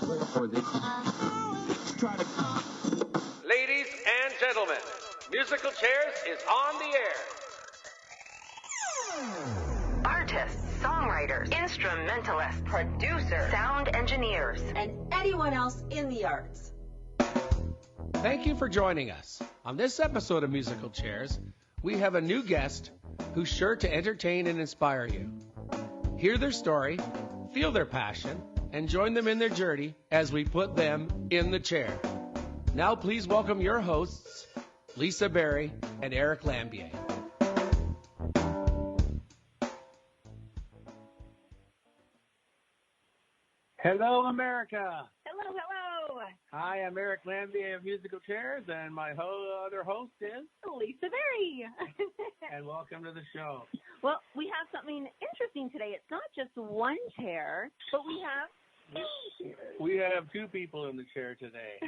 Ladies and gentlemen, Musical Chairs is on the air. Artists, songwriters, instrumentalists, producers, sound engineers, and anyone else in the arts. Thank you for joining us. On this episode of Musical Chairs, we have a new guest who's sure to entertain and inspire you. Hear their story, feel their passion, and join them in their journey as we put them in the chair. Now please welcome your hosts, Lisa Berry and Eric Lambier. Hello, America. Hello. Hi, I'm Eric Lambier of Musical Chairs, and my other host is Lisa Berry. And welcome to the show. Well, we have something interesting today. It's not just one chair, but we have two people in the chair today.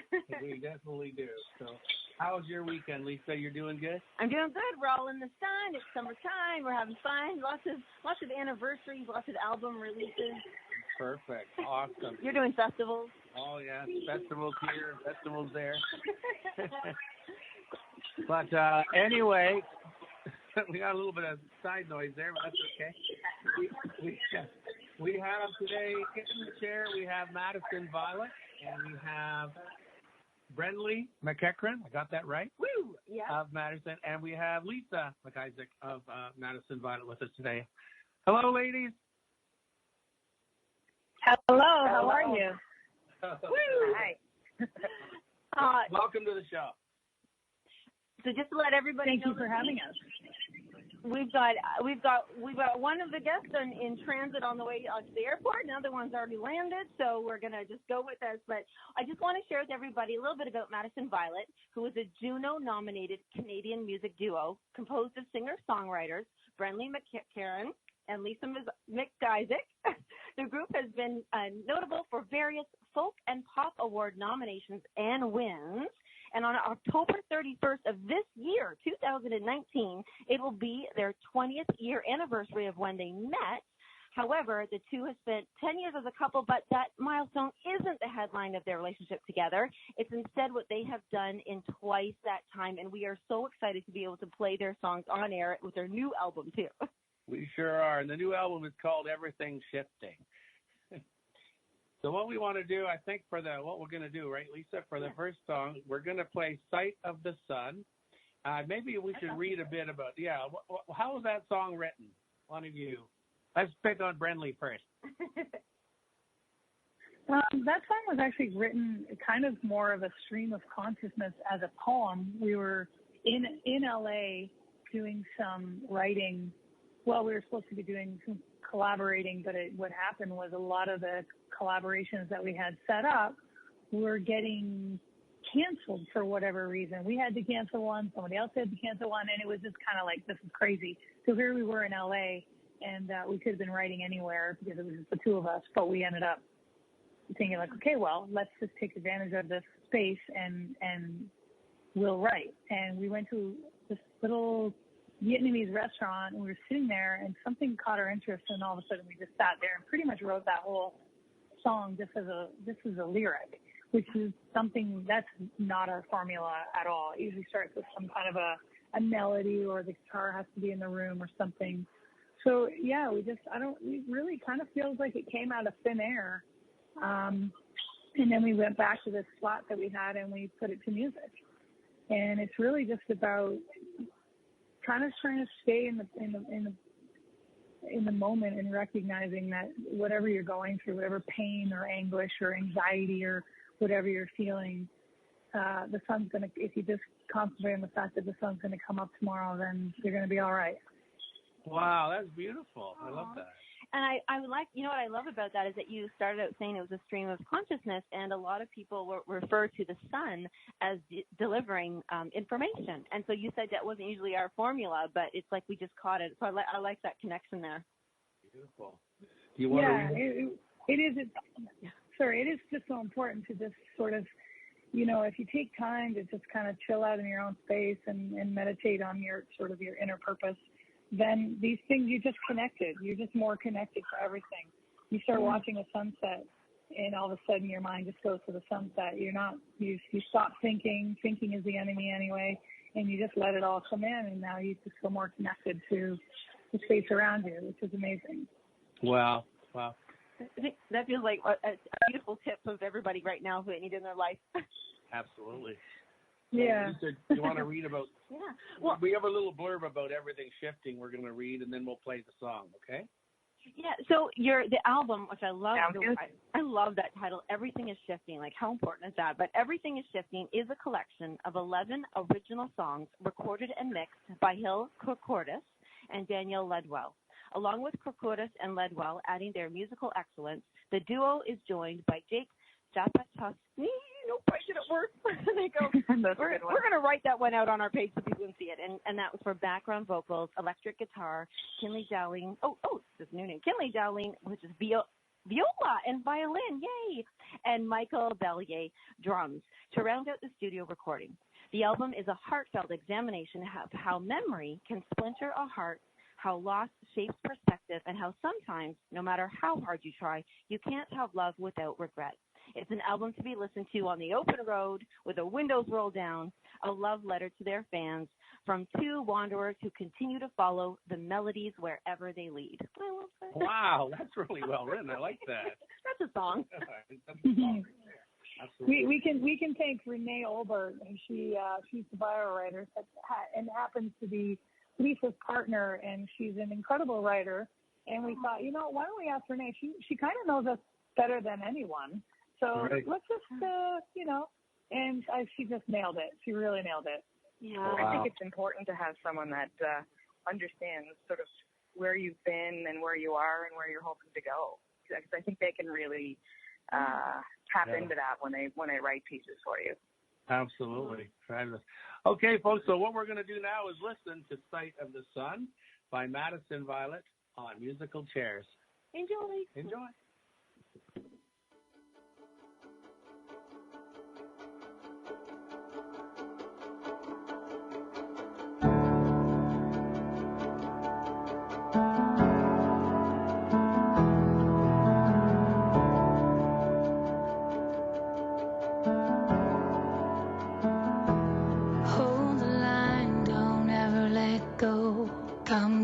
We definitely do. So, how's your weekend, Lisa? You're doing good? I'm doing good. We're all in the sun. It's summertime. We're having fun. Lots of anniversaries. Lots of album releases. Perfect. Awesome. You're doing festivals. Oh yeah, festivals here, festivals there. But anyway, we got a little bit of side noise there, but that's okay. We have today in the chair, we have Madison Violet, and we have Brenley MacEachern, I got that right? Woo! Yeah. Of Madison, and we have Lisa MacIsaac of Madison Violet with us today. Hello, ladies. Hello. How are you? Woo! Hi. Welcome to the show. So just to let everybody Thank know, you for having us. We've got one of the guests in transit on the way to the airport. Another one's already landed, so we're gonna just go with this. But I just want to share with everybody a little bit about Madison Violet, who is a Juno-nominated Canadian music duo composed of singer-songwriters Brenley MacEachern and Lisa MacIsaac. The group has been notable for various folk and pop award nominations and wins. And on October 31st of this year, 2019, it will be their 20th year anniversary of when they met. However, the two have spent 10 years as a couple, but that milestone isn't the headline of their relationship together. It's instead what they have done in twice that time, and we are so excited to be able to play their songs on air with their new album, too. We sure are. And the new album is called Everything Shifting. So what we want to do, I think, what we're going to do, right, Lisa, for the first song, we're going to play Sight of the Sun. Maybe we should read a bit about, how was that song written? One of you. Let's pick on Brenley first. That song was actually written kind of more of a stream of consciousness as a poem. We were in LA doing some writing. Well, we were supposed to be doing some collaborating, but what happened was a lot of the collaborations that we had set up were getting canceled for whatever reason. We had to cancel one, somebody else had to cancel one, and it was just kind of like, this is crazy. So here we were in LA, and we could have been writing anywhere because it was just the two of us, but we ended up thinking like, okay, well, let's just take advantage of this space and we'll write. And we went to this little Vietnamese restaurant, and we were sitting there, and something caught our interest, and all of a sudden we just sat there and pretty much wrote that whole song just as a lyric, which is something that's not our formula at all. It usually starts with some kind of a melody, or the guitar has to be in the room or something. So yeah, it really kind of feels like it came out of thin air. And then we went back to this slot that we had and we put it to music. And it's really just about kind of trying to stay in the moment and recognizing that whatever you're going through, whatever pain or anguish or anxiety or whatever you're feeling, the sun's going to, if you just concentrate on the fact that the sun's going to come up tomorrow, then you're going to be all right. Wow, that's beautiful. I love that. And I like, what I love about that is that you started out saying it was a stream of consciousness, and a lot of people refer to the sun as delivering information. And so you said that wasn't usually our formula, but it's like we just caught it. So I like that connection there. Beautiful. Do you want to it is just so important to just sort of, if you take time to just kind of chill out in your own space and meditate on your inner purpose, then these things, you're just connected. You're just more connected to everything. You start watching a sunset and all of a sudden your mind just goes to the sunset. You stop thinking. Thinking is the enemy anyway, and you just let it all come in, and now you just feel more connected to the space around you, which is amazing. Wow. I think that feels like a beautiful tip of everybody right now who need in their life. Absolutely. Yeah. So Lisa, you want to read about? Yeah. Well, we have a little blurb about everything shifting. We're going to read, and then we'll play the song. Okay. yeah. So the album, which I love, I love that title. Everything is shifting. Like, how important is that? But Everything is Shifting is a collection of 11 original songs recorded and mixed by Hill Kokortis and Daniel Ledwell. Along with Kokortis and Ledwell adding their musical excellence, the duo is joined by Jake Zapatovsky. No pressure at work. They go, we're going to write that one out on our page so people can see it. And that was for background vocals, electric guitar, Kinley Dowling. This is a new name. Kinley Dowling, which is viola and violin. Yay! And Michael Bellier, drums, to round out the studio recording. The album is a heartfelt examination of how memory can splinter a heart, how loss shapes perspective, and how sometimes, no matter how hard you try, you can't have love without regret. It's an album to be listened to on the open road with the windows rolled down, a love letter to their fans from two wanderers who continue to follow the melodies wherever they lead. I love that. Wow, that's really well written. I like that. That's a song. That's a song. Absolutely. We can thank Renee Olbert, and she's the bio writer and happens to be Lisa's partner, and she's an incredible writer. And we thought, why don't we ask Renee? She kind of knows us better than anyone. So let's just, and she just nailed it. She really nailed it. Yeah. Wow. I think it's important to have someone that understands sort of where you've been and where you are and where you're hoping to go. Because I think they can really tap into that when they write pieces for you. Absolutely. Fabulous. Okay, folks, so what we're going to do now is listen to Sight of the Sun by Madison Violet on Musical Chairs. Enjoy.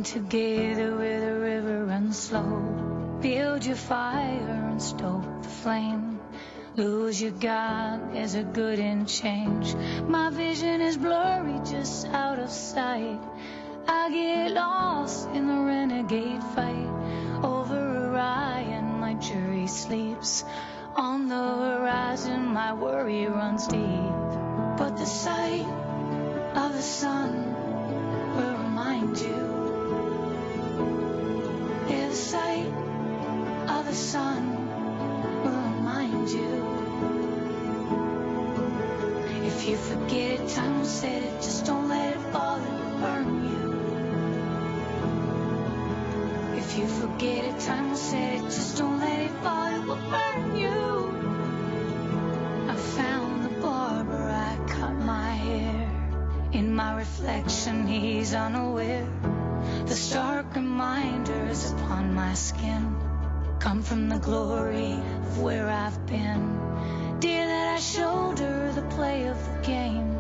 Together where the river runs slow, build your fire and stoke the flame. Lose your God, there's a good in change. My vision is blurry, just out of sight. I get lost in the renegade fight over Orion. My jury sleeps on the horizon. My worry runs deep, but the sight of the sun will remind you. The sight of the sun will remind you. If you forget it, time will set it. Just don't let it fall, it will burn you. If you forget it, time will set it. Just don't let it fall, it will burn you. I found the barber, I cut my hair. In my reflection, he's unaware. The stark reminders upon my skin come from the glory of where I've been. Dear that I shoulder the play of the game.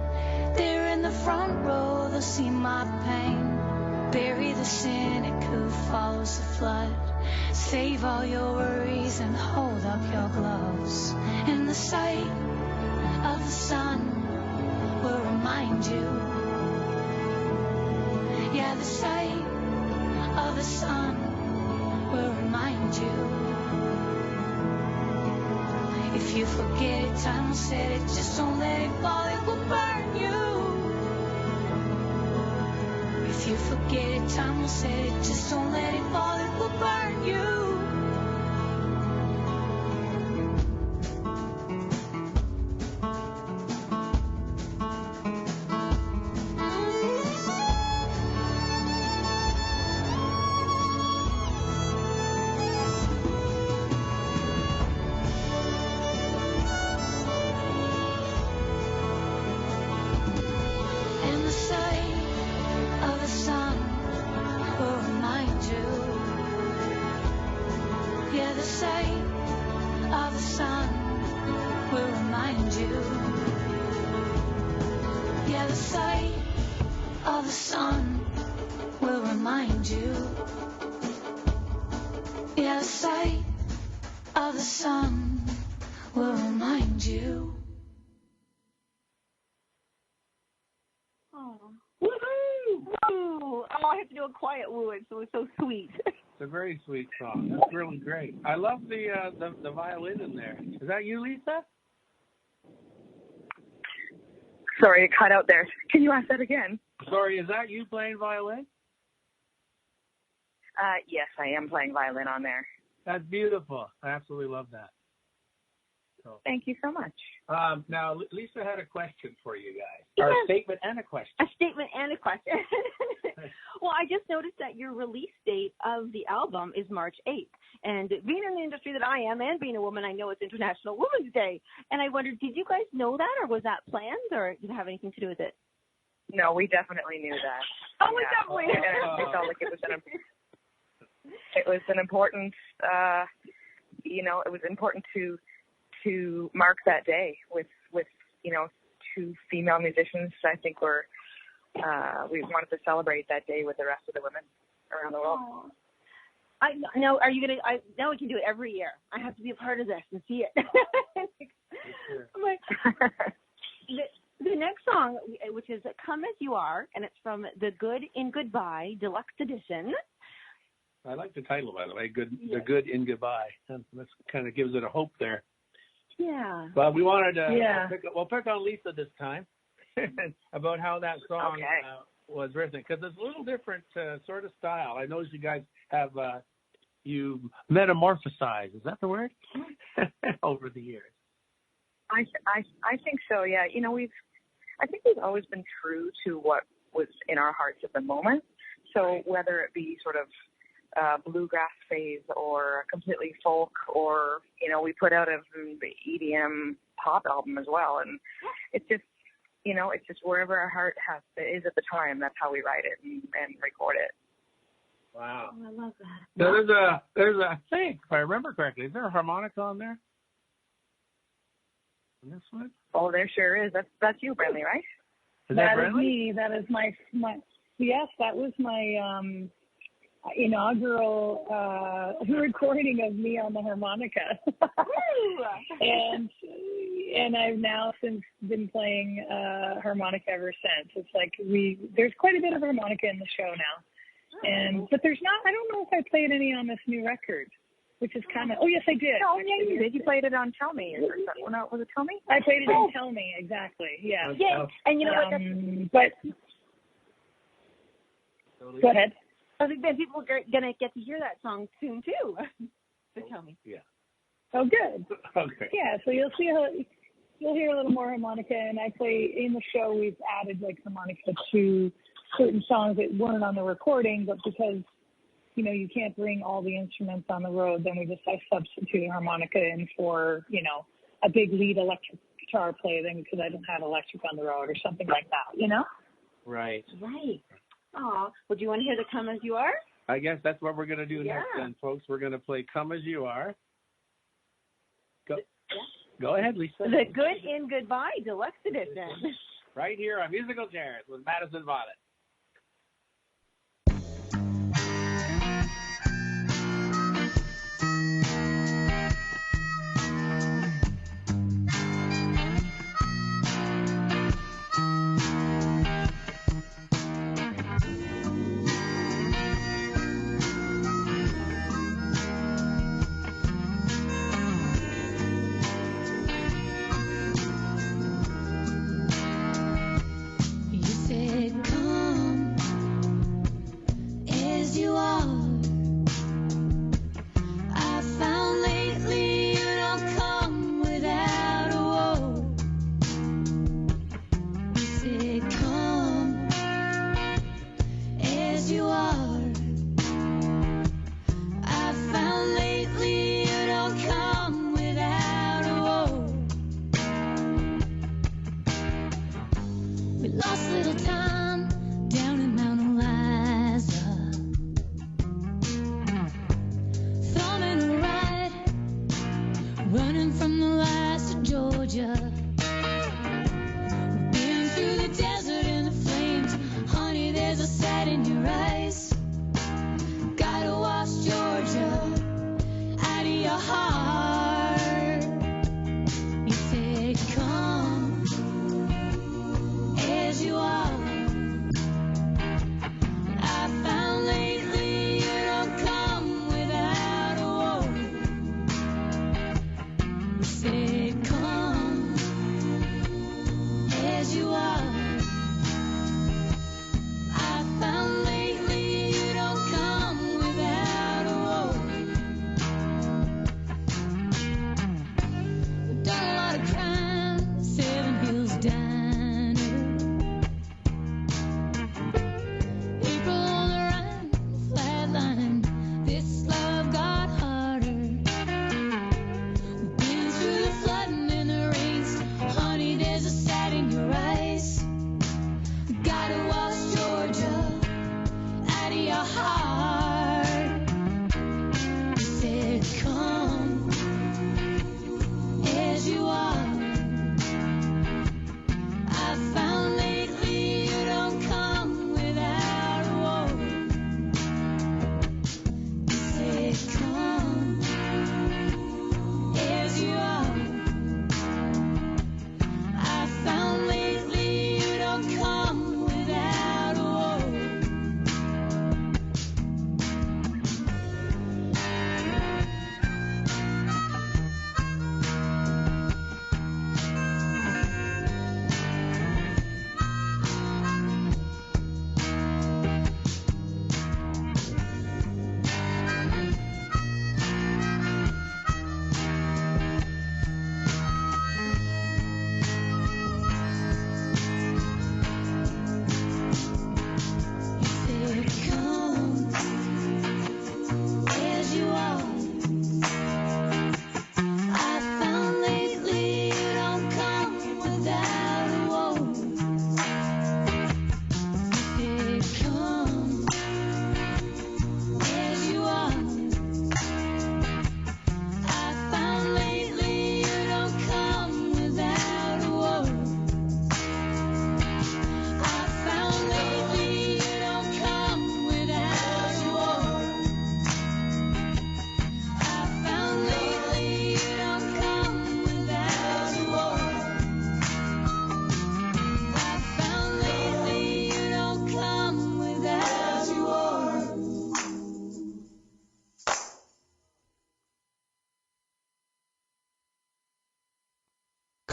There in the front row, they'll see my pain. Bury the cynic who follows the flood. Save all your worries and hold up your gloves. And the sight of the sun will remind you. Yeah, the sight of the sun will remind you. If you forget it, time will set it. Just don't let it fall, it will burn you. If you forget it, time will set it. Just don't let it fall, it will burn you. of the sun will remind you. Yeah, the sight of the sun will remind you. Yeah, the sight of the sun will remind you. Oh. Woohoo! Woo! Oh, I have to do a quiet woo. It was so sweet. It's a very sweet song. That's really great. I love the violin in there. Is that you, Lisa? Sorry, it cut out there. Can you ask that again? Sorry, is that you playing violin? Yes, I am playing violin on there. That's beautiful. I absolutely love that. So, Thank you so much. now, Lisa had a question for you guys. Yes. Or a statement and a question. A statement and a question. Well, I just noticed that your release date of the album is March 8th. And being in the industry that I am and being a woman, I know it's International Women's Day. And I wondered, did you guys know that, or was that planned, or did it have anything to do with it? No, we definitely knew that. Oh, we definitely knew. And it felt like it was an important, it was important to mark that day with two female musicians. I think we wanted to celebrate that day with the rest of the women around the world. Oh. I know. Are you gonna? Now we can do it every year. I have to be a part of this and see it. The next song, which is "Come As You Are," and it's from the Good in Goodbye Deluxe Edition. I like the title, by the way. The Good in Goodbye. That kind of gives it a hope there. Yeah. But we wanted to pick on Lisa this time about how that song was written, because it's a little different sort of style. I noticed you guys have you metamorphosized. Is that the word? Over the years. I think so. Yeah. I think we've always been true to what was in our hearts at the moment. So whether it be sort of bluegrass phase or completely folk, or we put out the EDM pop album as well, and it's just wherever our heart is at the time, that's how we write it and record it. Wow. Oh, I love that. Now, there's a I think, if I remember correctly, is there a harmonica on there? On this one? Oh, there sure is. That's you, Brenley, right? That is me. That is my yes, that was my inaugural recording of me on the harmonica. and I've now since been playing harmonica ever since. It's like there's quite a bit of harmonica in the show now. But there's not, I don't know if I played any on this new record, which is kind of, oh yes I did. Oh yeah, you did. You played it on Tell Me. Was it Tell Me? I played it on Tell Me, exactly, yeah. Yeah, and you know what? But, go ahead. I think that people are going to get to hear that song soon too. So Tell Me. Yeah. Oh good. Okay. Yeah, so you'll hear a little more harmonica, and I play in the show. We've added harmonica to certain songs that weren't on the recording, but because you can't bring all the instruments on the road, then I substitute harmonica in for a big lead electric guitar player, then because I don't have electric on the road or something like that. Right. Aw, would you want to hear the Come As You Are? I guess that's what we're going to do next then, folks. We're going to play Come As You Are. Go ahead, Lisa. The Good in Goodbye Deluxe Edition. Right here on Musical Chairs with Madison Violet. Running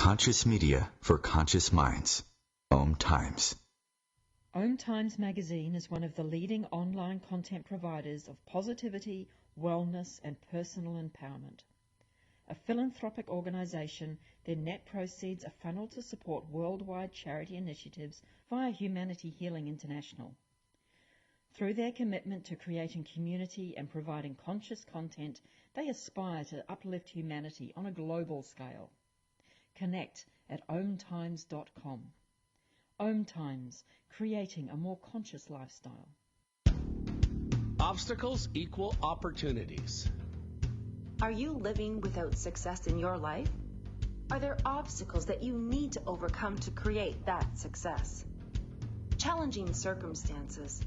Conscious media for conscious minds. OMTimes. OMTimes magazine is one of the leading online content providers of positivity, wellness, and personal empowerment. A philanthropic organization, their net proceeds are funneled to support worldwide charity initiatives via Humanity Healing International. Through their commitment to creating community and providing conscious content, they aspire to uplift humanity on a global scale. Connect at omtimes.com. OMTimes, creating a more conscious lifestyle. Obstacles equal opportunities. Are you living without success in your life? Are there obstacles that you need to overcome to create that success? Challenging circumstances,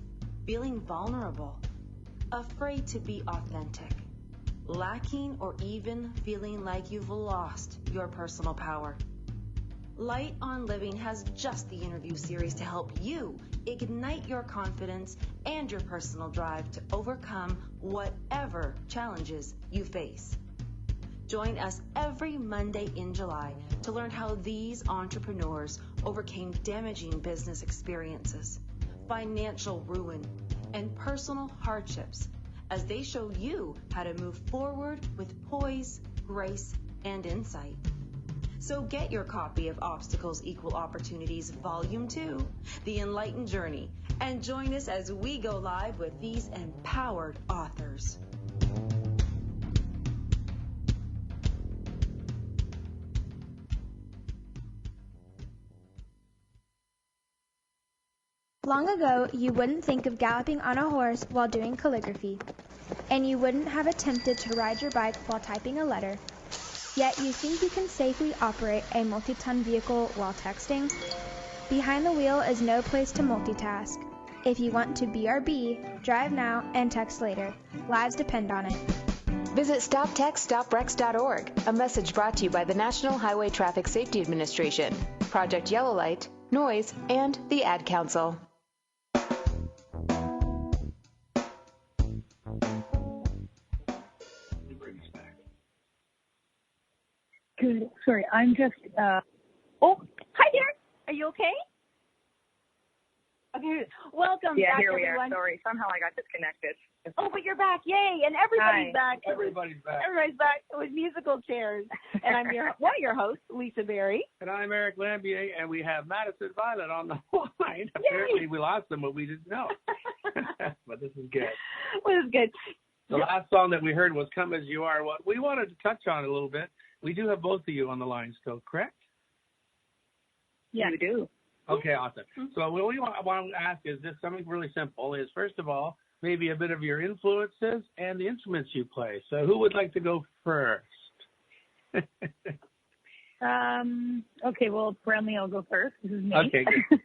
feeling vulnerable, afraid to be authentic, lacking or even feeling like you've lost your personal power. Light on Living has just the interview series to help you ignite your confidence and your personal drive to overcome whatever challenges you face. Join us every Monday in July to learn how these entrepreneurs overcame damaging business experiences, financial ruin, and personal hardships as they show you how to move forward with poise, grace, and insight. So get your copy of Obstacles Equal Opportunities Volume 2, The Enlightened Journey, and join us as we go live with these empowered authors. Long ago, you wouldn't think of galloping on a horse while doing calligraphy, and you wouldn't have attempted to ride your bike while typing a letter. Yet you think you can safely operate a multi-ton vehicle while texting? Behind the wheel is no place to multitask. If you want to BRB, drive now and text later. Lives depend on it. Visit StopTextStopWrecks.org, a message brought to you by the National Highway Traffic Safety Administration, Project Yellow Light, Noise, and the Ad Council. Good. Sorry, I'm just, Oh, hi there. Are you okay? Okay, welcome Yeah, back, here we everyone. are. Sorry, somehow I got disconnected. Oh, but you're back. Yay. And everybody's Hi. back. Everybody's back. Everybody's back with Musical Chairs. And I'm one of your hosts, Lisa Berry. And I'm Eric Lambier, and we have Madison Violet on the line. Apparently we lost them, but we didn't know. But this is good. Well, this is good. The last song that we heard was Come As You Are. What we wanted to touch on a little bit. We do have both of you on the line still, correct? Yeah, you do. Okay, awesome. So what we want to ask is just something really simple. Is first of all, maybe a bit of your influences and the instruments you play. So who would like to go first? Okay, well, Brenley, I'll go first. This is me. Okay, good.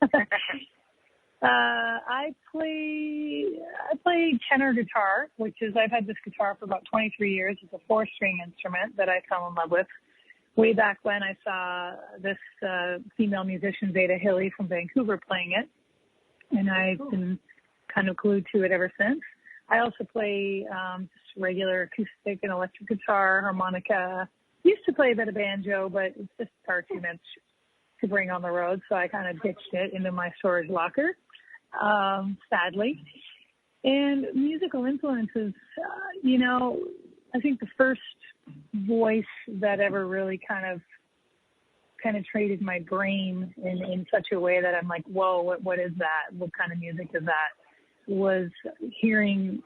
I play tenor guitar, which is, I've had this guitar for about 23 years. It's a 4-string instrument that I fell in love with way back when I saw this female musician, Veda Hilly from Vancouver, playing it, and I've been kind of glued to it ever since. I also play just regular acoustic and electric guitar, harmonica. Used to play a bit of banjo, but it's just far too much to bring on the road, so I kind of ditched it into my storage locker, sadly. And musical influences, I think the first voice that ever really kind of penetrated my brain in such a way that I'm like, whoa, what is that? What kind of music is that? Was hearing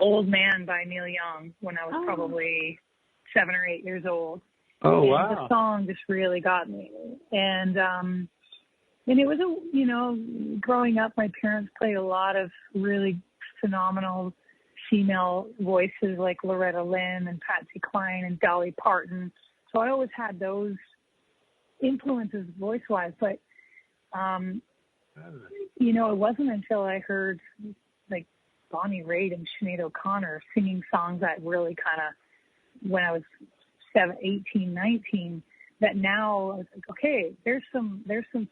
Old Man by Neil Young when I was probably 7 or 8 years old. Oh, and wow. The song just really got me. And it was growing up, my parents played a lot of really phenomenal female voices like Loretta Lynn and Patsy Cline and Dolly Parton. So I always had those influences voice-wise. But, it wasn't until I heard like Bonnie Raitt and Sinead O'Connor singing songs that really kind of, when I was 18, 19, that now I was like, okay, there's some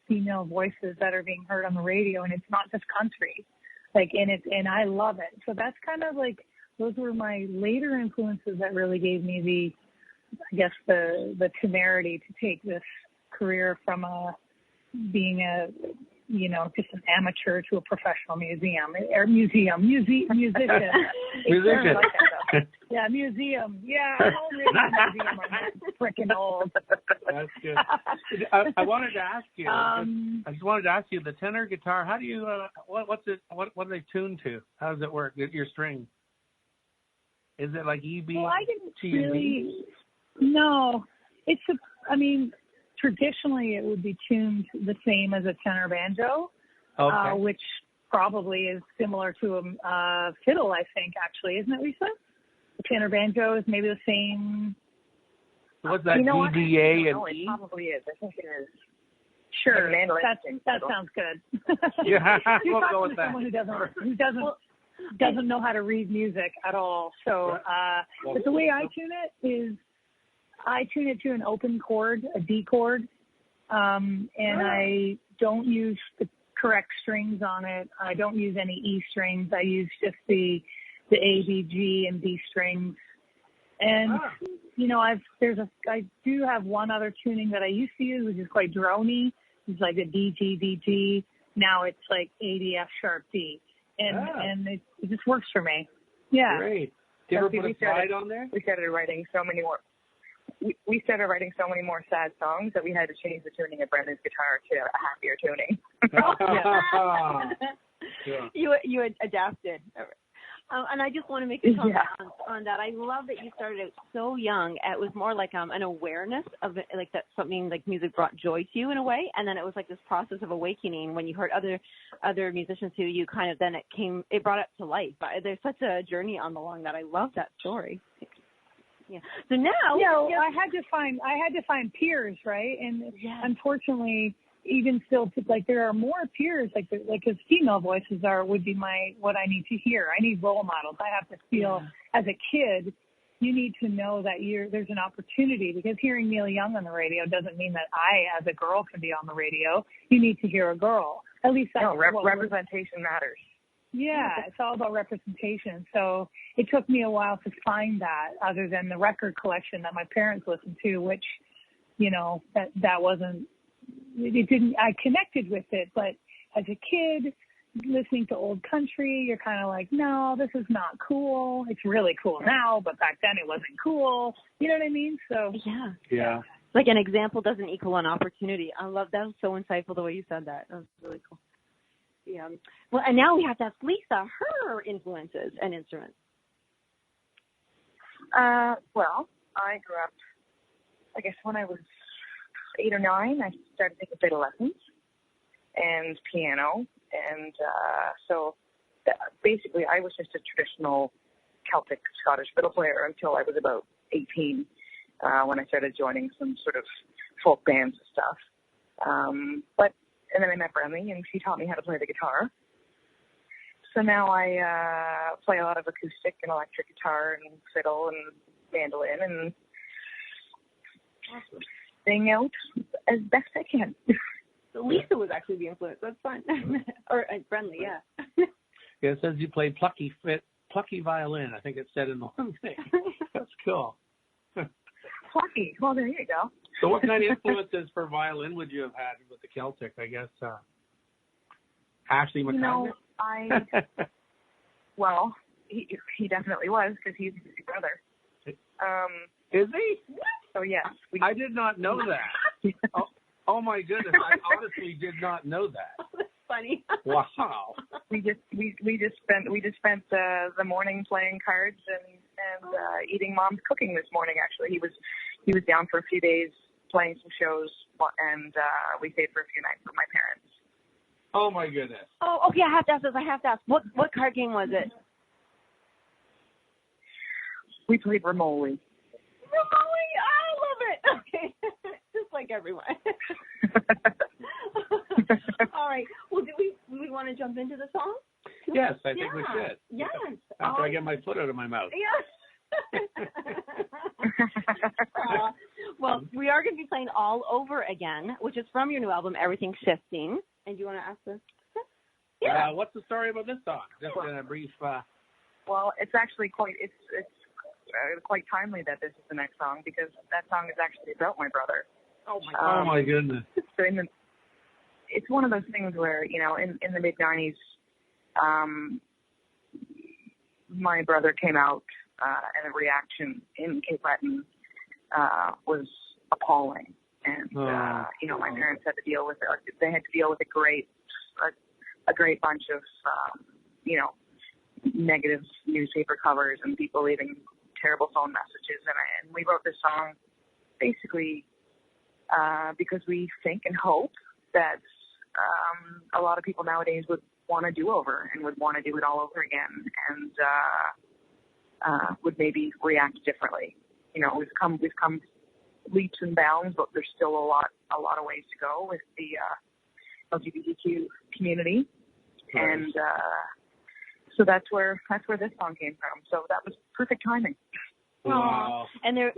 female voices that are being heard on the radio, and it's not just country. And I love it. So that's kind of like, those were my later influences that really gave me I guess, the temerity to take this career from being just an amateur to a professional musician. Musician. Yeah, museum. Yeah, I'm already in a museum. I'm freaking old. That's good. I wanted to ask you. I just wanted to ask you the tenor guitar. How do you? What are they tuned to? How does it work? Your string. Is it like E, B, well, I didn't G, really. and B? No, traditionally it would be tuned the same as a tenor banjo, which probably is similar to a fiddle, I think, actually. Isn't it, Lisa? The tenor banjo is maybe the same. What's that, D, D, A, and E? It probably is. I think it is. Sure, that sounds good. Yeah, we'll go with that. Someone who doesn't know how to read music at all. So, but the way I tune it is, I tune it to an open chord, a D chord, and I don't use the correct strings on it. I don't use any E strings. I use just the A, B, G, and D strings. And I do have one other tuning that I used to use, which is quite drony. It's like a D, G, D, G. Now it's like A, D, F sharp D, and it just works for me. Yeah. Great. Do you ever put a slide on there? We started writing so many more. We started writing so many more sad songs that we had to change the tuning of Brenley's guitar to a happier tuning. You had adapted. And I just want to make a comment on that. I love that you started out so young. It was more like an awareness of it, like that something like music brought joy to you in a way, and then it was like this process of awakening when you heard other musicians who you kind of then it brought it to life. There's such a journey along that. I love that story. Yeah. So now, I had to find peers, right? And unfortunately, even still, there are more peers, as female voices would be what I need to hear. I need role models. I have to feel, as a kid, you need to know that there's an opportunity, because hearing Neil Young on the radio doesn't mean that I, as a girl, can be on the radio. You need to hear a girl. At least that's representation matters. Yeah, it's all about representation. So it took me a while to find that, other than the record collection that my parents listened to, which, that wasn't, it didn't, I connected with it. But as a kid, listening to old country, you're kind of like, no, this is not cool. It's really cool now, but back then it wasn't cool. You know what I mean? So yeah. Like an example doesn't equal an opportunity. I love that. Was so insightful the way you said that. That was really cool. Yeah. Well, and now we have to ask Lisa her influences and instruments. Well, I grew up, I guess when I was 8 or 9, I started taking fiddle lessons and piano. And so basically I was just a traditional Celtic Scottish fiddle player until I was about 18, when I started joining some sort of folk bands and stuff. And then I met Brenley, and she taught me how to play the guitar. So now I play a lot of acoustic and electric guitar and fiddle and mandolin and sing out as best I can. So Lisa was actually the influence. That's fun. Or Brenley, yeah. Yeah, it says you played plucky violin. I think it said in the one thing. That's cool. Plucky. Well, there you go. So what kind of influences for violin would you have had with the Celtic? I guess Ashley McCartney? Well, he definitely was, because he's his brother. Is he? So, yes. I did not know that. Oh, my goodness. I honestly did not know that. That's funny. Wow. We just spent the morning playing cards and eating Mom's cooking this morning. Actually, he was down for a few days playing some shows, and we stayed for a few nights with my parents. Oh my goodness. Oh, okay. I have to ask this. What card game was it? We played Remoli. Remoli, I love it. Okay, just like everyone. All right. Well, do we want to jump into the song? Yes, I think we should. Yes. After I get my foot out of my mouth. Yes. Well, we are going to be playing All Over Again, which is from your new album, Everything's Shifting. And do you want to ask this? Yeah. What's the story about this song? Just in a brief. Well, it's actually quite timely that this is the next song, because that song is actually about my brother. Oh my goodness. So it's one of those things where, you know, in the mid-'90s, my brother came out, and the reaction in Cape Breton was appalling. And, you know, my parents had to deal with it. They had to deal with a great bunch of, you know, negative newspaper covers and people leaving terrible phone messages. And we wrote this song basically because we think and hope that a lot of people nowadays would want to do over and would want to do it all over again, and would maybe react differently. You know, we've come leaps and bounds, but there's still a lot of ways to go with the LGBTQ community, right. And so that's where this song came from. So that was perfect timing. Wow. And there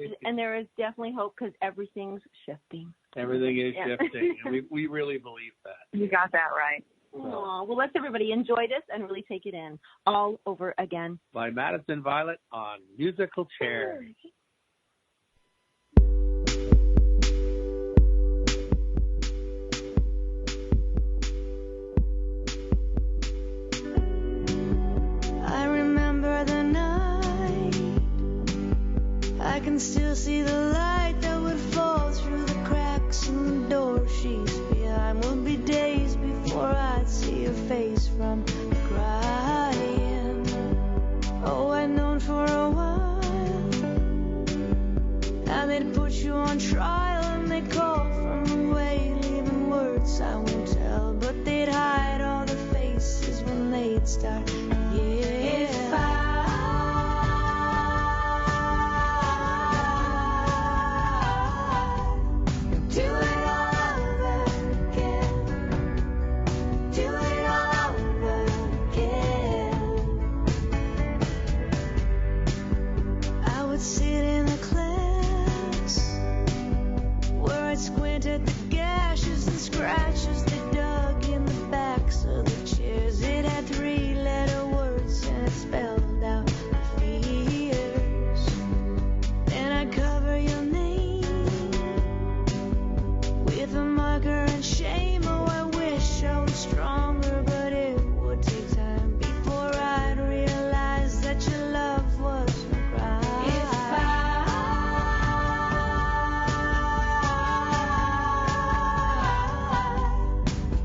is definitely hope, because everything's shifting. Everything is shifting, and we really believe that. You got that right. Well, let's everybody enjoy this and really take it in all over again. By Madison Violet on Musical Chairs. I remember the night. I can still see the light that would fall through the cracks in the door sheets behind. Would be days before I'd see your face from crying. Oh, I'd known for a while. Now they'd put you on trial and they'd call from away, leaving words I won't tell. But they'd hide all the faces when they'd start. If I do it all over again, do it all over again, I would sit in the class where I'd squint at the gashes and scratches they dug in the backs of the chairs. It had 3-letter words and it spelled out fears. Then I'd cover your name with a marker and shame. Oh, I wish I was stronger, but it would take time before I'd realize that your love was a crime. If I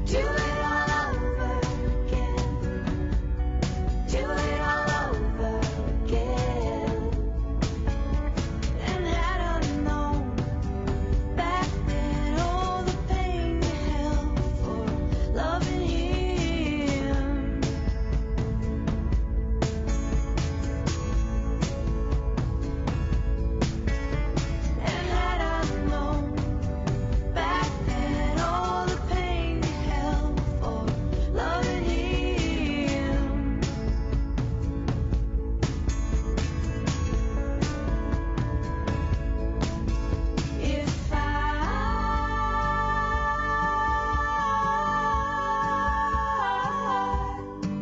do it all over again, do it all over again, and had I known back then all the pain you held for loving him, and had I known back then all the pain you held for loving him. If I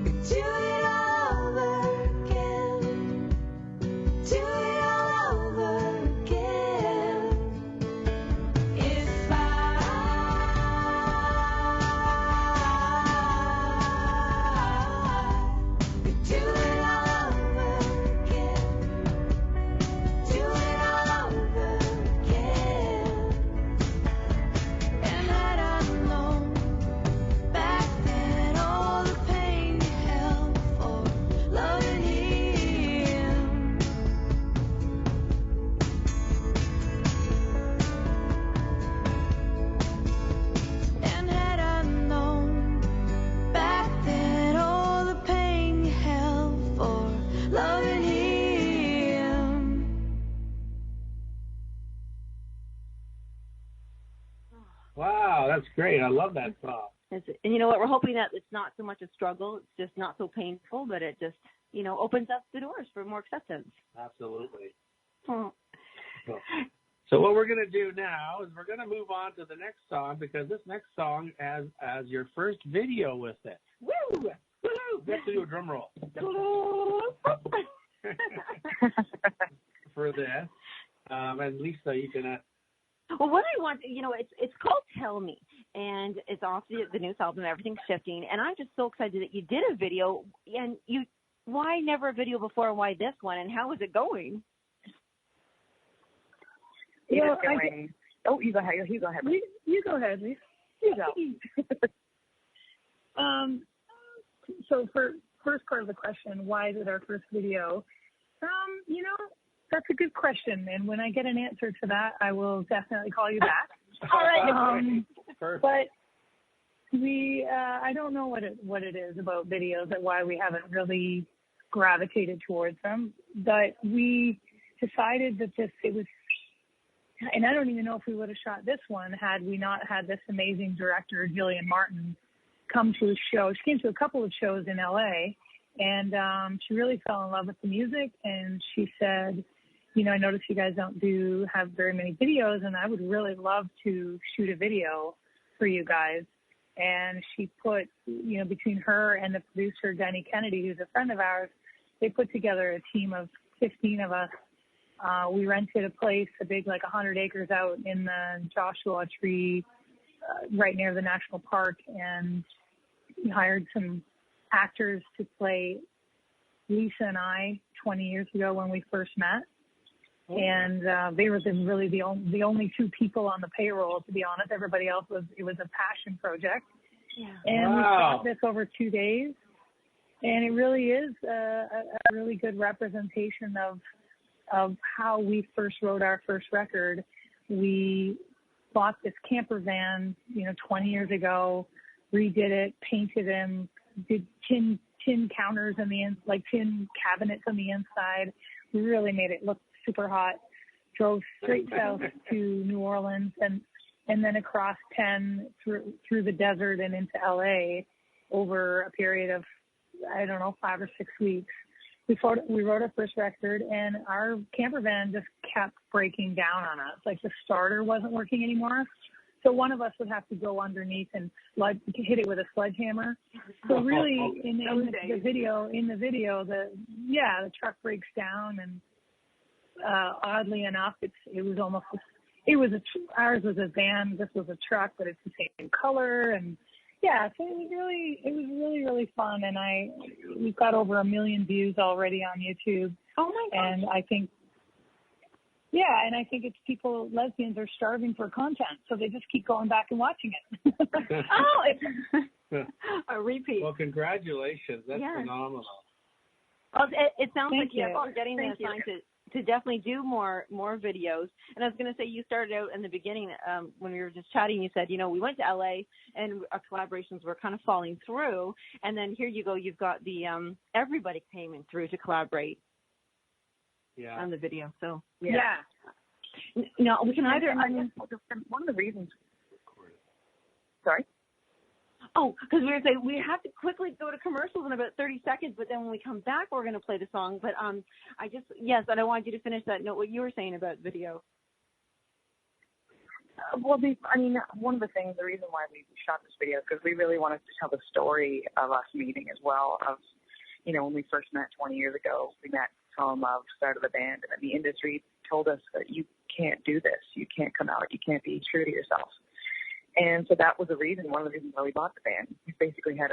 could do it all over again, do it all over again. If I could do it all over again, do it all over again, and had I known back then all the pain you held for loving him. And had I known back then all the pain you held for loving him. Wow, that's great. I love that song. And you know what? We're hoping that it's not so much a struggle. It's just not so painful, but it just, you know, opens up the doors for more acceptance. Absolutely. Oh. So what we're going to do now is we're going to move on to the next song, because this next song has your first video with it. Woo! Woo! We have to do a drum roll. for this. And Lisa, you can. Well, what I want, it's called Tell Me, and it's off the newest album, Everything's Shifting, and I'm just so excited that you did a video, and why never a video before, and why this one, and how is it going? You go ahead. You go ahead. You go ahead, Lisa. You go. So for first part of the question, why did our first video? That's a good question, and when I get an answer to that, I will definitely call you back. All right. But I don't know what it is about videos and why we haven't really gravitated towards them. But we decided that it was, and I don't even know if we would have shot this one had we not had this amazing director, Jillian Martin, come to a show. She came to a couple of shows in LA, and she really fell in love with the music, and she said, I noticed you guys don't have very many videos, and I would really love to shoot a video for you guys. And she put, between her and the producer, Denny Kennedy, who's a friend of ours, they put together a team of 15 of us. We rented a place, a big, 100 acres out in the Joshua Tree, right near the national park, and we hired some actors to play Lisa and I 20 years ago when we first met. And they were really the only two people on the payroll, to be honest. Everybody else it was a passion project. Yeah. And we shot this over 2 days. And it really is a really good representation of how we first wrote our first record. We bought this camper van, 20 years ago, redid it, painted them, did tin counters tin cabinets on the inside. We really made it look super hot. Drove straight south to New Orleans and then across 10 through the desert and into LA over a period of 5 or 6 weeks. We wrote our first record, and our camper van just kept breaking down on us. The starter wasn't working anymore. So one of us would have to go underneath and hit it with a sledgehammer. So really, in the video, the truck breaks down, and oddly enough, ours was a van, this was a truck, but it's the same color, and so it was really, really fun, and we've got over 1 million views already on YouTube. Oh my gosh. And I think lesbians are starving for content, so they just keep going back and watching it. It's a repeat. Well, congratulations. That's phenomenal. Well, it sounds like you're getting the assigned to definitely do more videos. And I was going to say, you started out in the beginning when we were just chatting, you said, we went to LA and our collaborations were kind of falling through. And then here you go, you've got the everybody came in through to collaborate on the video. So, we can either... one of the reasons... Sorry? Oh, because we were saying we have to quickly go to commercials in about 30 seconds, but then when we come back, we're going to play the song. But and I want you to finish that note, what you were saying about video. One of the things, the reason why we shot this video is because we really wanted to tell the story of us meeting as well. Of, when we first met 20 years ago, we met, fell in love, started the band, and then the industry told us that you can't do this, you can't come out, you can't be true to yourself. And so that was one of the reasons why we bought the band. We basically had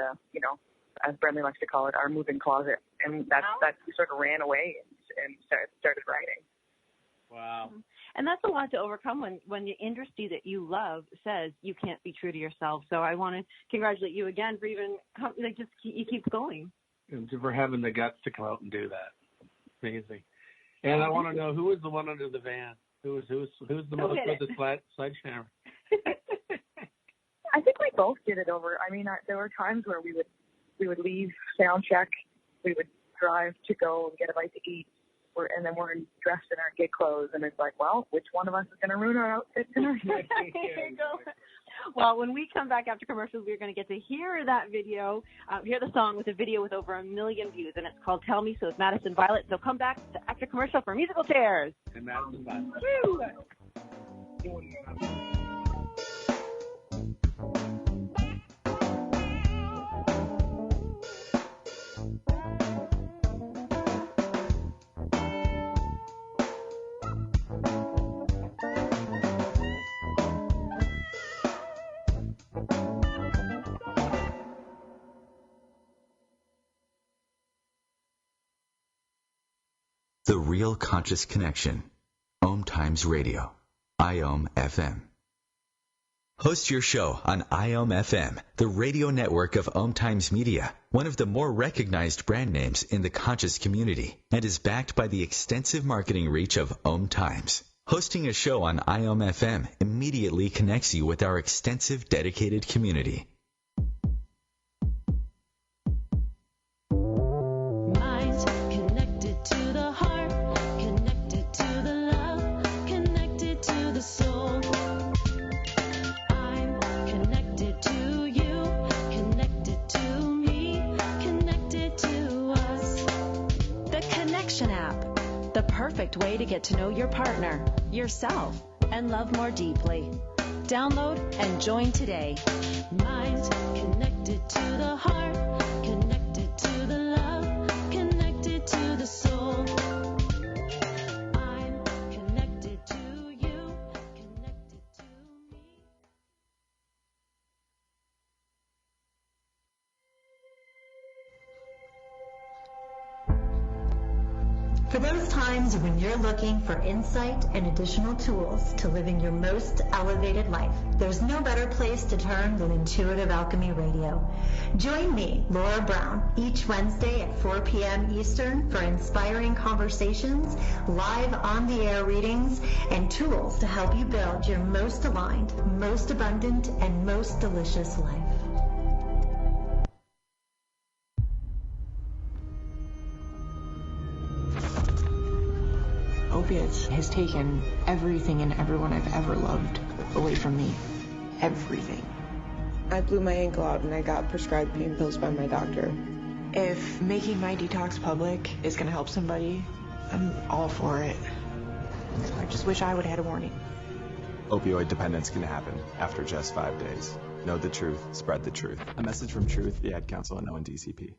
as Brenley likes to call it, our moving closet. And that's we sort of ran away and started writing. Wow. And that's a lot to overcome when the industry that you love says you can't be true to yourself. So I want to congratulate you again for even, you keep going. And for having the guts to come out and do that. Amazing. And I want to know, who was the one under the van? Who's the most with the sledgehammer? I think we both did it over. There were times where we would leave sound check, we would drive to go and get a bite to eat, and then we're dressed in our gig clothes, and it's like, well, which one of us is going to ruin our outfit tonight? There you go. Well, when we come back after commercials, we're going to get to hear that video, hear the song with a video with over 1 million views, and it's called Tell Me. So it's Madison Violet. So come back after commercial for Musical Chairs. And Madison Violet. Woo! The real conscious connection. OMTimes Radio. IOM FM. Host your show on IOM FM, the radio network of OMTimes Media, one of the more recognized brand names in the conscious community, and is backed by the extensive marketing reach of OMTimes. Hosting a show on IOM FM immediately connects you with our extensive dedicated community. Minds connected to the heart, connected to the love, connected to the soul. I'm connected to you, connected to me, connected to us. The Connection app, the perfect way to get to know your partner, yourself, and love more deeply. Download and join today. Minds connected to the heart, connected to the love, connected to the soul. I'm connected to you, connected to me. For those times when you're looking for insight and additional tools to living your most elevated life, there's no better place to turn than Intuitive Alchemy Radio. Join me, Laura Brown, each Wednesday at 4 p.m. Eastern for inspiring conversations, live on-the-air readings, and tools to help you build your most aligned, most abundant, and most delicious life. Opiates has taken everything and everyone I've ever loved away from me. Everything. I blew my ankle out and I got prescribed pain pills by my doctor. If making my detox public is going to help somebody, I'm all for it. I just wish I would have had a warning. Opioid dependence can happen after just 5 days. Know the truth, spread the truth. A message from Truth, the Ad Council, and ONDCP.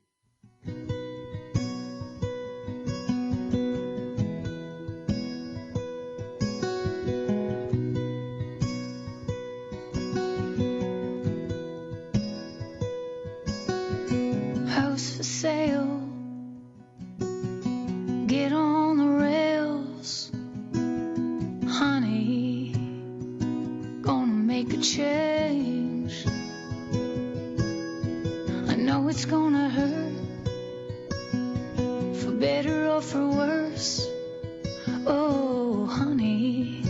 House for sale. Get on the rails, honey. Gonna make a change. I know it's gonna hurt, for better or for worse. Oh, honey,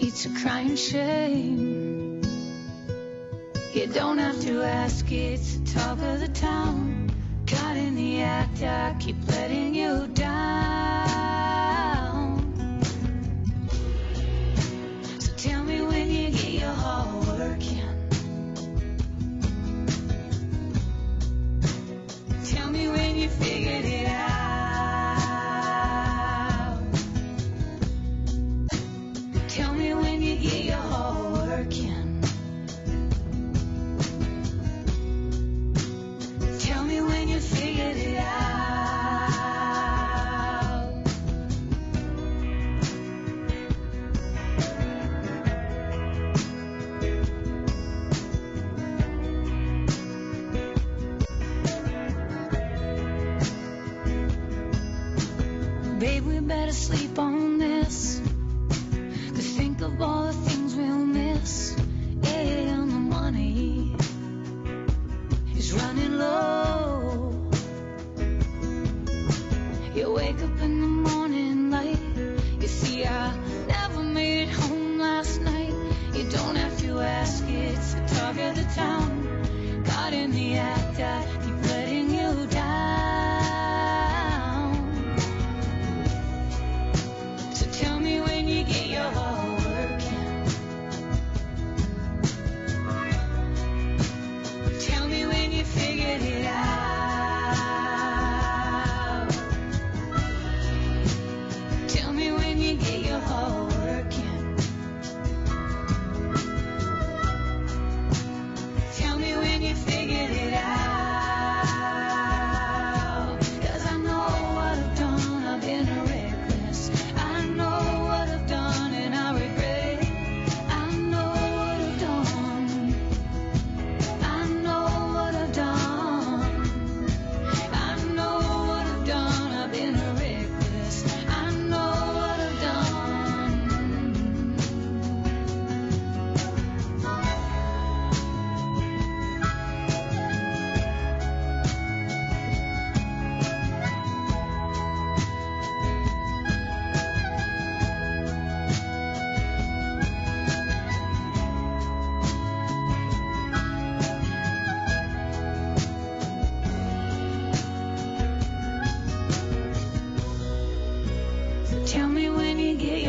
it's a crying shame. You don't have to ask, it's the talk of the town. Caught in the act, I keep letting you down. So tell me when you get your heart working. Tell me when you figured it out. Tell me when you get your heart working. Tell me when you figured it out. Babe, we better sleep on this. 'Cause think of all the things we'll miss. And the money is running low. You wake up in the morning light. You see, I never made it home last night. You don't have to ask, it's the talk of the town. Caught in the act, I keep letting you down. So tell me when you get your heart working. Tell me when you figured it out. Tell me when you get your heart working. Tell me when you figured it out.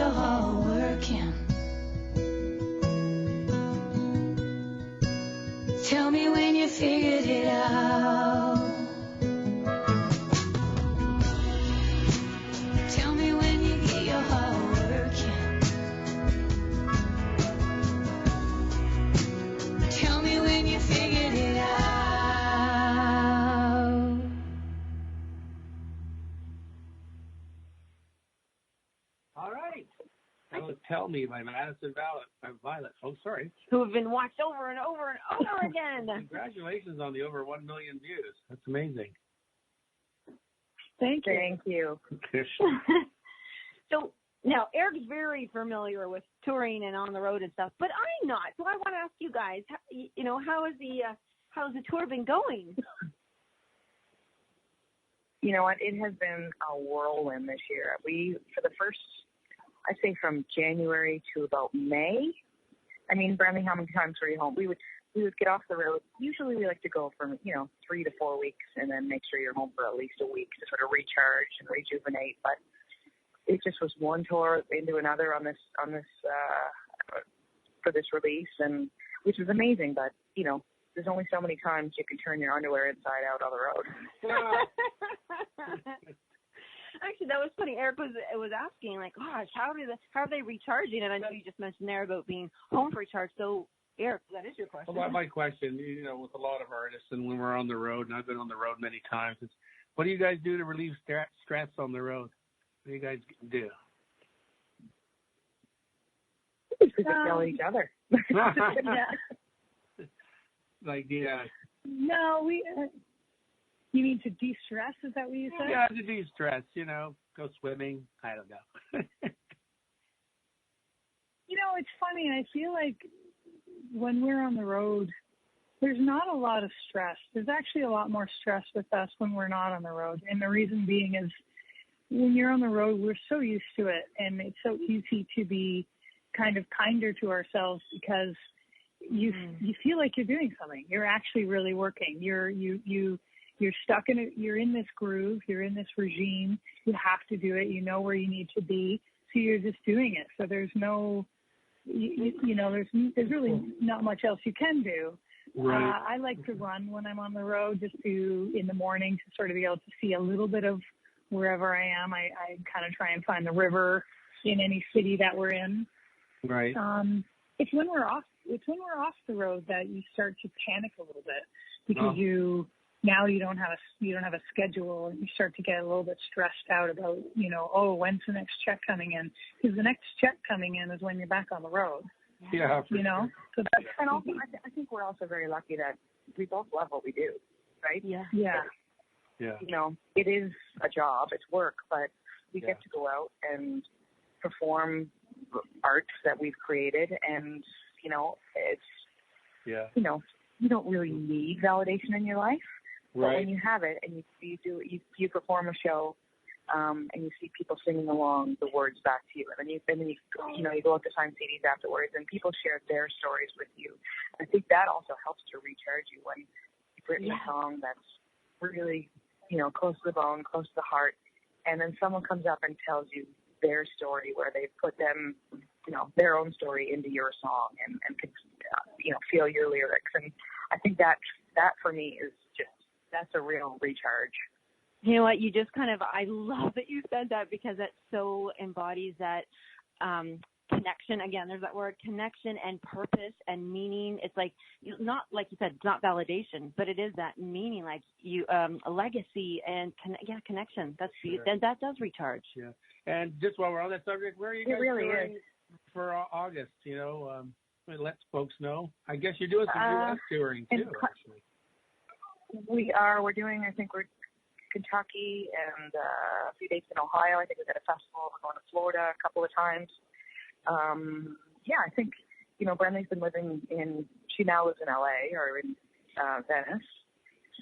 your heart working? Tell me when you figured it out. Tell me when you get your heart working. Tell me when you figured it out. All right. That was Tell Me by Madison Violet. Oh, sorry. Who have been watched over and over and over again. Congratulations on the over 1 million views. That's amazing. Thank you. Thank you. So now Eric's very familiar with touring and on the road and stuff, but I'm not. So I want to ask you guys, how's the tour been going? You know what? It has been a whirlwind this year. We, for the first, I'd say from January to about May. I mean, Brenley, how many times were you home? We would get off the road. Usually we like to go for, 3 to 4 weeks and then make sure you're home for at least a week to sort of recharge and rejuvenate. But it just was one tour into another on this for this release, and which was amazing. But there's only so many times you can turn your underwear inside out on the road. Actually, that was funny. Eric was asking, like, gosh, how are they recharging? And I know you just mentioned there about being home for recharge. So, Eric, that is your question. Well, my question, with a lot of artists, and when we're on the road, and I've been on the road many times, is what do you guys do to relieve stress on the road? What do you guys do? We just yell at each other. Yeah. No, you mean to de-stress? Is that what you said? Yeah, to de-stress, go swimming. I don't know. It's funny. I feel like when we're on the road, there's not a lot of stress. There's actually a lot more stress with us when we're not on the road. And the reason being is when you're on the road, we're so used to it. And it's so easy to be kind of kinder to ourselves because you feel like you're doing something. You're actually really working. You're stuck in it. You're in this groove. You're in this regime. You have to do it. You know where you need to be. So you're just doing it. So there's no, there's really not much else you can do. Right. I like to run when I'm on the road just in the morning to sort of be able to see a little bit of wherever I am. I kind of try and find the river in any city that we're in. Right. It's when we're off the road that you start to panic a little bit because you don't have a schedule and you start to get a little bit stressed out about, when's the next check coming in? Because the next check coming in is when you're back on the road. Yeah. So and also, I think we're also very lucky that we both love what we do, right? Yeah. Yeah. It is a job, it's work, but we get to go out and perform art that we've created, and you don't really need validation in your life, but when you have it and you perform a show, and you see people singing along the words back to you, and then you go out to sign CDs afterwards, and people share their stories with you. I think that also helps to recharge you when you've written a song that's really close to the bone, close to the heart, and then someone comes up and tells you their story where they put them, their own story into your song and can, feel your lyrics. And I think that for me is that's a real recharge. You know what? You just I love that you said that because that so embodies that connection. Again, there's that word connection and purpose and meaning. It's like, not like you said, it's not validation, but it is that meaning, like a legacy and connection. That's beautiful. And that does recharge. Yeah. And just while we're on that subject, where are you guys touring for August? Let folks know. I guess you're doing some U.S. touring too, actually. We're doing, I think we're Kentucky and a few dates in Ohio. I think we've got a festival. We're going to Florida a couple of times. I think, Brenley's been she now lives in LA or in Venice.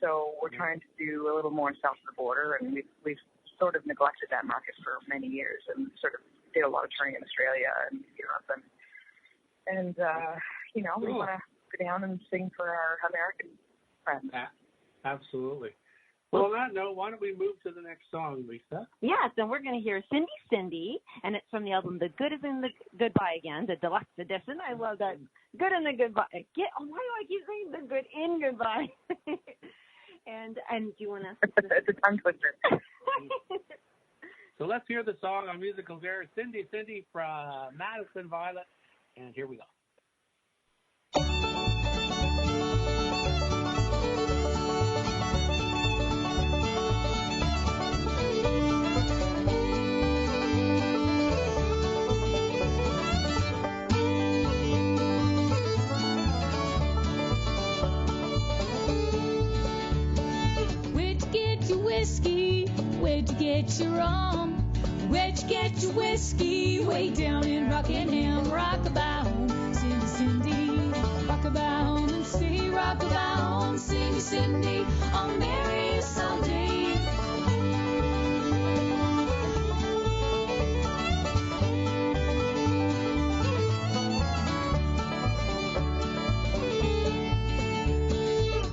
So we're trying to do a little more south of the border, and we've sort of neglected that market for many years and sort of did a lot of touring in Australia and Europe. And we want to go down and sing for our American friends. Absolutely. Well, on that note, why don't we move to the next song, Lisa? Yes, and we're going to hear Cindy Cindy, and it's from the album The Good Is in the Goodbye Again, the deluxe edition. I love that. Good in the Goodbye. Why do I keep saying The Good in Goodbye? and do you want to? It's a tongue twister. So let's hear the song on Musical Chairs, Cindy Cindy from Madison Violet, and here we go. Whiskey, where'd you get your rum? Where'd you get your whiskey? Way down in Rockingham. Rock about home, Cindy, Cindy. Rock about home and see. Rock about home, Cindy, Cindy. I'll marry you someday.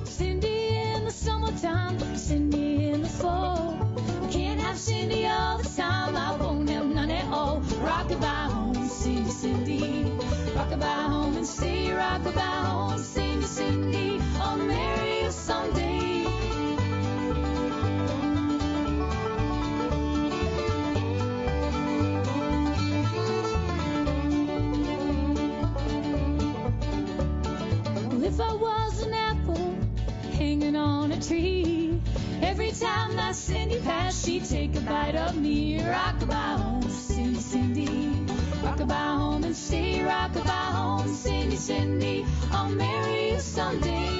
Cindy in the summertime, Cindy in the fall. Can't have Cindy all the time. I won't have none at all. Rock about home, Cindy, Cindy. Rock about home and see. Rock about home, Cindy, Cindy. I'll marry you someday. Well, if I was an apple hanging on a tree, every time that Cindy passed, she'd take a bite of me. Rock about home, Cindy, Cindy. Rock about home and see. Rock about home, Cindy, Cindy. I'll marry you someday.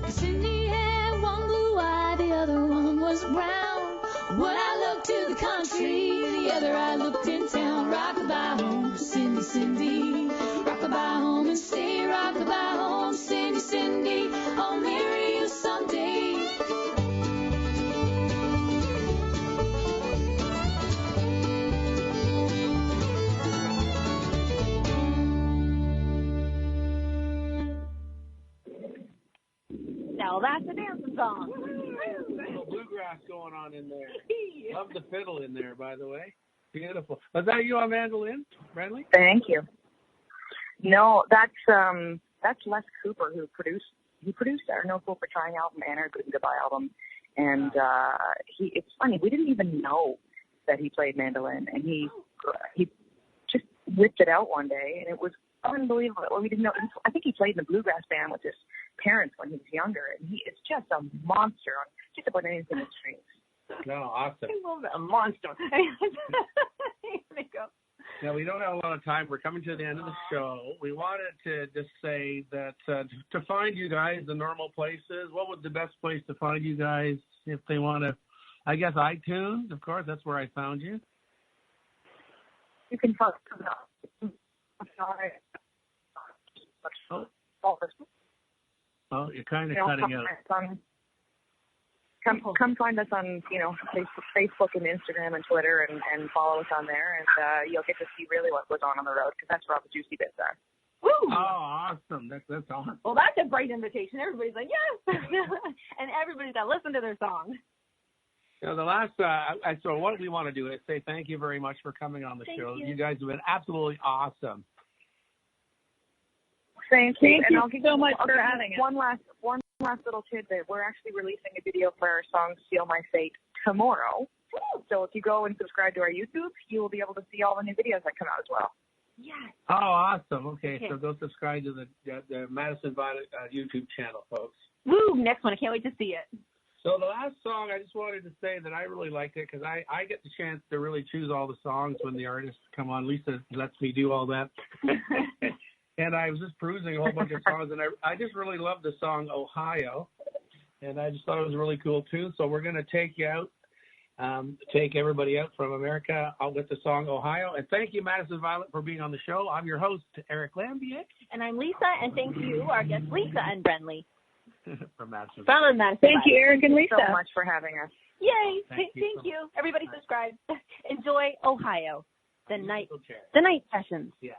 Cindy had one blue eye, the other one was brown. One eye looked to the country, the other eye looked in town. Rock about home, Cindy, Cindy. Rock about home and see. Rock about home, Cindy, Cindy. I'll marry you someday. Now that's a dancing song. A little bluegrass going on in there. Love the fiddle in there, by the way. Beautiful. Was that you on mandolin, Brenley? Thank you. No, that's Les Cooper who produced our No Fool for Trying album and our Good and Goodbye album. And it's funny, we didn't even know that he played mandolin, and he just whipped it out one day, and it was unbelievable. Well, we didn't know. I think he played in the bluegrass band with his parents when he was younger, and he is just a monster on just about anything with strings. No, awesome. I love that. A monster. Here we go. Now, we don't have a lot of time. We're coming to the end of the show. We wanted to just say that to find you guys, the normal places, what would the best place to find you guys if they want to, I guess iTunes, of course, that's where I found you. You can find Oh, you're kind of cutting out. Come find us on, Facebook and Instagram and Twitter, and follow us on there, and you'll get to see really what goes on the road, because that's where all the juicy bits are. Woo! Oh, awesome. That's awesome. Well, that's a great invitation. Everybody's like, yes! And everybody's got to listen to their song. The last, so what we want to do is say thank you very much for coming on the show. You guys have been absolutely awesome. Thank you. Thank you so much for having us. One last little tidbit. We're actually releasing a video for our song Seal My Fate tomorrow. So if you go and subscribe to our YouTube, you will be able to see all the new videos that come out as well. Yes. Oh, awesome. Okay, so go subscribe to the Madison Violet YouTube channel, folks. Woo, next one. I can't wait to see it. So the last song, I just wanted to say that I really liked it because I get the chance to really choose all the songs when the artists come on. Lisa lets me do all that. And I was just perusing a whole bunch of songs, and I just really love the song Ohio. And I just thought it was a really cool tune. So we're going to take you out, take everybody out from America out with the song Ohio. And thank you, Madison Violet, for being on the show. I'm your host, Eric Lambier. And I'm Lisa, and thank you, our guests, Lisa and Brenley. From Madison. Thank you, Eric and Lisa. Thank you so much for having us. Yay! Thank you. Everybody subscribe. Enjoy Ohio. The night sessions. Yeah.